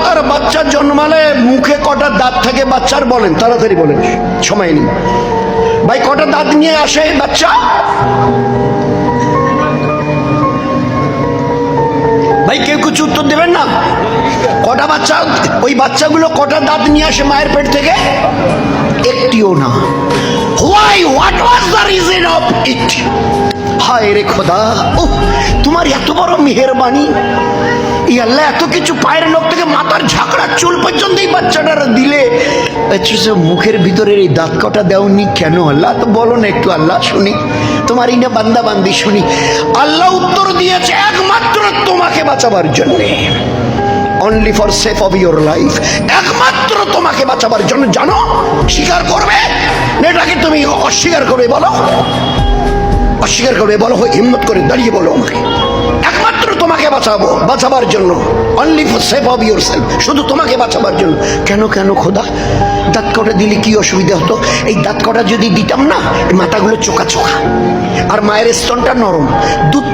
তার বাচ্চা জন্মালে মুখে কটা দাঁত থাকে বাচ্চার? বলেন, তাড়াতাড়ি বলেন, সময় নেই ভাই। কটা দাঁত নিয়ে আসে বাচ্চা? ভাই কেউ কিছু উত্তর দেবেন না? কটা বাচ্চা, ওই বাচ্চাগুলো কটা দাঁত নিয়ে আসে মায়ের পেট থেকে? একটিও না। Why? What was the reason of it? হায় রে খোদা, ও তোমার এত বড় মেহেরবানি, আল্লাহ এত কিছু, পায়ের নখ থেকে মাথার ঝাঁকড়া চুল পর্যন্ত এই বাচ্চাটার দিলে, মুখের ভিতরের এই দাঁত কটা দেওনি কেন আল্লাহ? তো বলো না একটু আল্লাহ, শুনি তোমার ইনা বান্দা বান্দি শুনি। আল্লাহ উত্তর দিয়েছে একমাত্র তোমাকে বাঁচাবার জন্যে, only for save of your life, একমাত্র তোমাকে বাঁচাবার জন্য। জানো, স্বীকার করবে এটাকে? তুমি অস্বীকার করবে? বলো, অস্বীকার করবে? বলো, হিম্মত করে দাঁড়িয়ে বলো আমাকে। একমাত্র তোমাকে বাঁচাবো, বাঁচাবার জন্য, only for save of your self, শুধু তোমাকে বাঁচাবার জন্য। কেন কেন খোদা? দাঁত কটা দিলে কি অসুবিধা হতো? এই দাঁত কটা যদি দিতাম না, মাথাগুলো চোকা চোকা, আর মায়ের স্তনটা নরম, দুধ